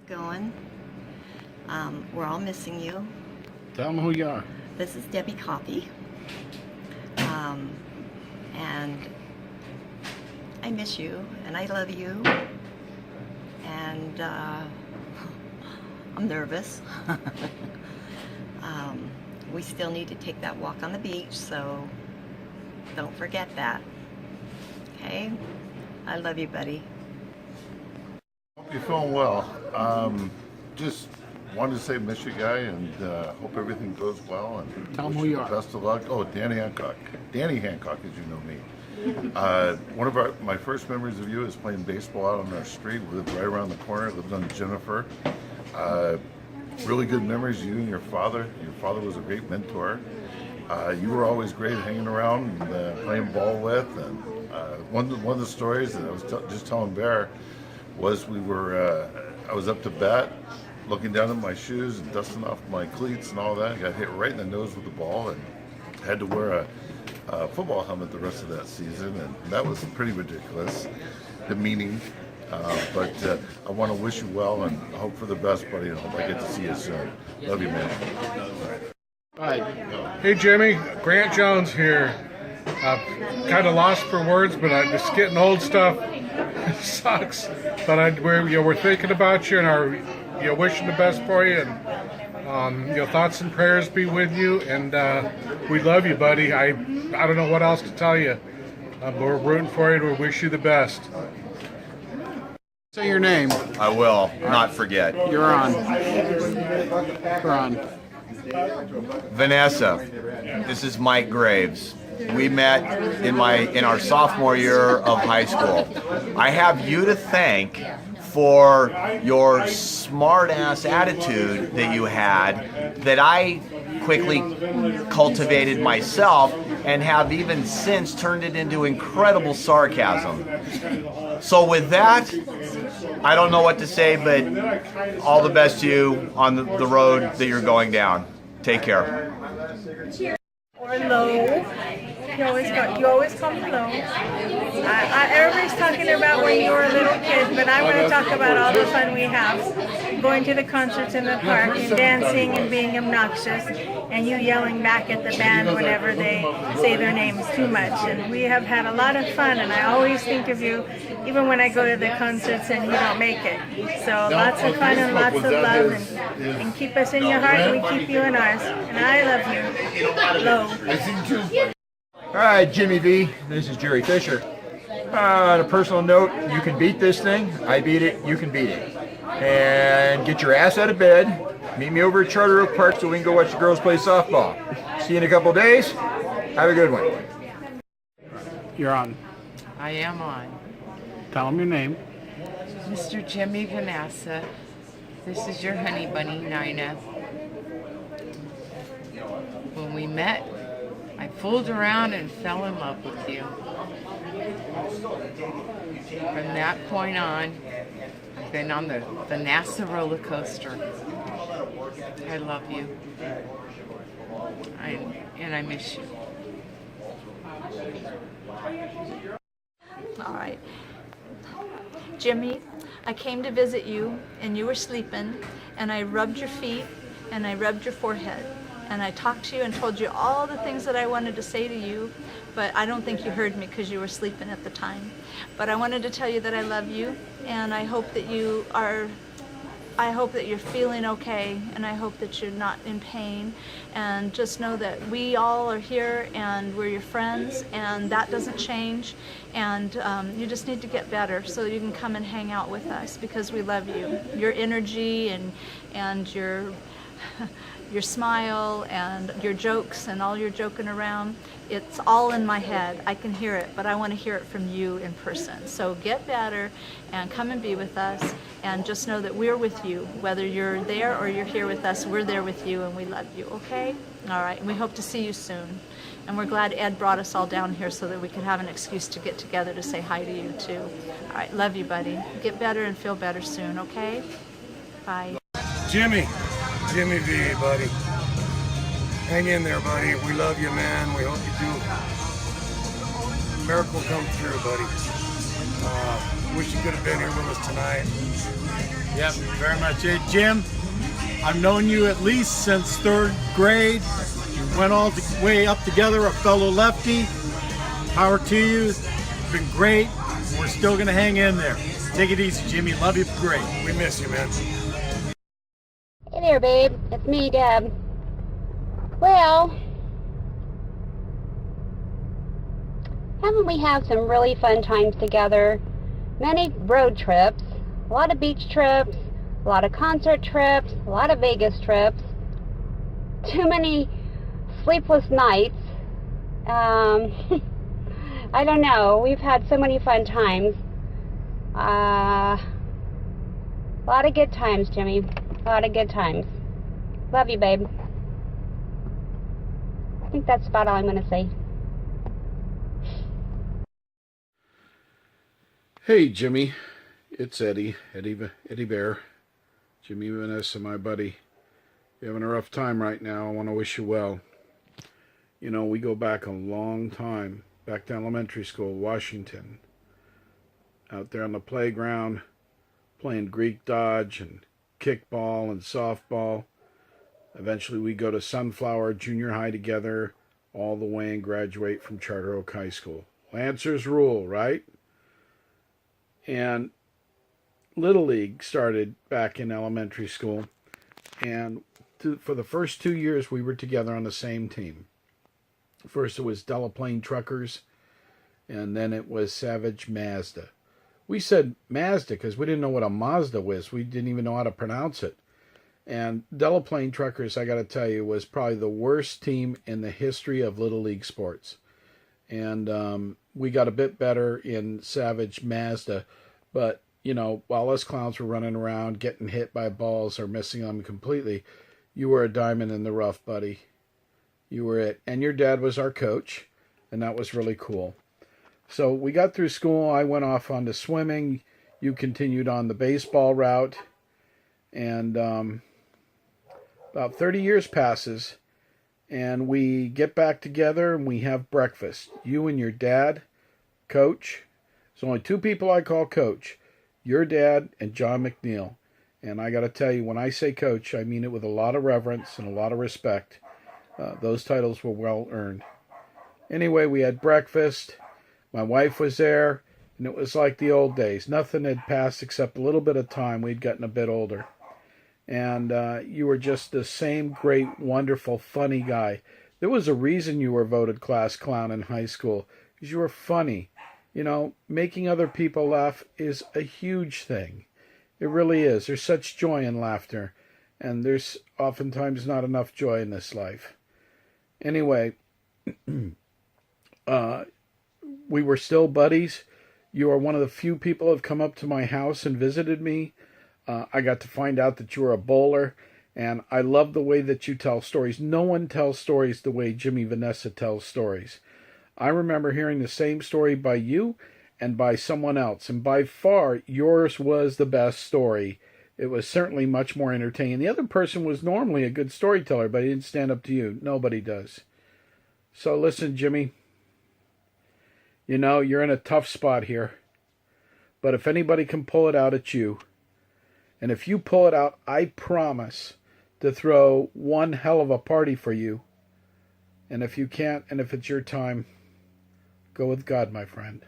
going. We're all missing you. Tell them who you are. This is Debbie Coffey. And I miss you, and I love you, and I'm nervous. We still need to take that walk on the beach, so don't forget that. Okay? I love you, buddy. Hope you're feeling well. Just wanted to say miss you, guy, and hope everything goes well. And tell them who you are. Best of luck. Oh, Danny Hancock. Danny Hancock, as you know me. One of my first memories of you is playing baseball out on our street. We lived right around the corner. Lived on Jennifer. Really good memories. You and your father. Your father was a great mentor. You were always great hanging around and playing ball with. And one of the stories that I was just telling Bear was I was up to bat, looking down at my shoes and dusting off my cleats and all that. I got hit right in the nose with the ball and had to wear a football helmet the rest of that season, and that was pretty ridiculous, demeaning. But I want to wish you well and hope for the best, buddy, and hope I get to see you soon. Love you, man. All right. Hey Jimmy, Grant Jones here. Kind of lost for words, but just getting old stuff sucks. But we're thinking about you and are wishing the best for you, and thoughts and prayers be with you. And we love you, buddy. I don't know what else to tell you. We're rooting for you and we wish you the best. Say your name. I will not forget. You're on. You're on. Vanessa, this is Mike Graves. We met in our sophomore year of high school. I have you to thank for your smart-ass attitude that you had that I quickly cultivated myself and have even since turned it into incredible sarcasm. So with that, I don't know what to say, but all the best to you on the road that you're going down. Take care. Or low. You always call me low. Everybody's talking about when you were a little kid, but I want to talk about all the fun we have. Going to the concerts in the park and dancing and being obnoxious, and you yelling back at the band whenever they say their names too much. And we have had a lot of fun, and I always think of you, even when I go to the concerts and you don't make it. So lots of fun and lots of love, and keep us in your heart, and we keep you in ours. And I love you. Low. All right, Jimmy V, this is Jerry Fisher. On a personal note, you can beat this thing. I beat it, you can beat it. And get your ass out of bed. Meet me over at Charter Oak Park so we can go watch the girls play softball. See you in a couple days. Have a good one. You're on. I am on. Tell them your name. Mr. Jimmy Vanassa, this is your honey bunny, Nina. When we met, I fooled around and fell in love with you. From that point on, I've been on the Vanassa roller coaster. I love you. And I miss you. All right. Jimmy, I came to visit you and you were sleeping, and I rubbed your feet and I rubbed your forehead. And I talked to you and told you all the things that I wanted to say to you, but I don't think you heard me because you were sleeping at the time. But I wanted to tell you that I love you, and I hope that you're feeling okay, and I hope that you're not in pain. And just know that we all are here, and we're your friends, and that doesn't change. And you just need to get better so you can come and hang out with us because we love you. Your energy and your smile and your jokes and all your joking around, it's all in my head. I can hear it, but I want to hear it from you in person. So get better and come and be with us, and just know that we're with you. Whether you're there or you're here with us, we're there with you, and we love you, okay? All right, and we hope to see you soon. And we're glad Ed brought us all down here so that we could have an excuse to get together to say hi to you too. All right, love you, buddy. Get better and feel better soon, okay? Bye. Jimmy V, buddy. Hang in there, buddy. We love you, man. We hope you do. Miracle come through, buddy. Wish you could have been here with us tonight. Yep, very much. Hey, Jim, I've known you at least since 3rd grade. We went all the way up together, a fellow lefty. Power to you. It's been great. We're still going to hang in there. Take it easy, Jimmy. Love you. Great. We miss you, man. Hey there, babe. It's me, Deb. Well, haven't we had some really fun times together? Many road trips, a lot of beach trips, a lot of concert trips, a lot of Vegas trips, too many sleepless nights. I don't know. We've had so many fun times. A lot of good times, Jimmy. A lot of good times. Love you, babe. I think that's about all I'm going to say. Hey, Jimmy. It's Eddie Bear. Jimmy Vanassa, my buddy. You're having a rough time right now. I want to wish you well. You know, we go back a long time. Back to elementary school, Washington. Out there on the playground, playing Greek dodge and kickball and softball. Eventually we go to Sunflower Junior High together, all the way and graduate from Charter Oak High School. Lancers rule, right? And Little League started back in elementary school. And for the first 2 years, we were together on the same team. First it was Delaplane Truckers, and then it was Savage Mazda. We said Mazda because we didn't know what a Mazda was. We didn't even know how to pronounce it. And Delaplane Truckers, I got to tell you, was probably the worst team in the history of Little League sports. And we got a bit better in Savage Mazda. But, you know, while us clowns were running around getting hit by balls or missing them completely, you were a diamond in the rough, buddy. You were it. And your dad was our coach, and that was really cool. So we got through school. I went off onto swimming. You continued on the baseball route. And about 30 years passes, and we get back together, and we have breakfast. You and your dad, Coach. There's only 2 people I call Coach. Your dad and John McNeil. And I got to tell you, when I say Coach, I mean it with a lot of reverence and a lot of respect. Those titles were well earned. Anyway, we had breakfast. My wife was there, and it was like the old days. Nothing had passed except a little bit of time. We'd gotten a bit older. And you were just the same great, wonderful, funny guy. There was a reason you were voted class clown in high school, because you were funny. You know, making other people laugh is a huge thing. It really is. There's such joy in laughter, and there's oftentimes not enough joy in this life. Anyway, we were still buddies. You are one of the few people who have come up to my house and visited me. I got to find out that you were a bowler, and I love the way that you tell stories. No one tells stories the way Jimmy Vanassa tells stories. I remember hearing the same story by you and by someone else, and by far yours was the best story. It was certainly much more entertaining. The other person was normally a good storyteller, but he didn't stand up to you. Nobody does. So listen, Jimmy, you know, you're in a tough spot here, but if anybody can pull it out, it's you. And if you pull it out, I promise to throw one hell of a party for you. And if you can't, and if it's your time, go with God, my friend.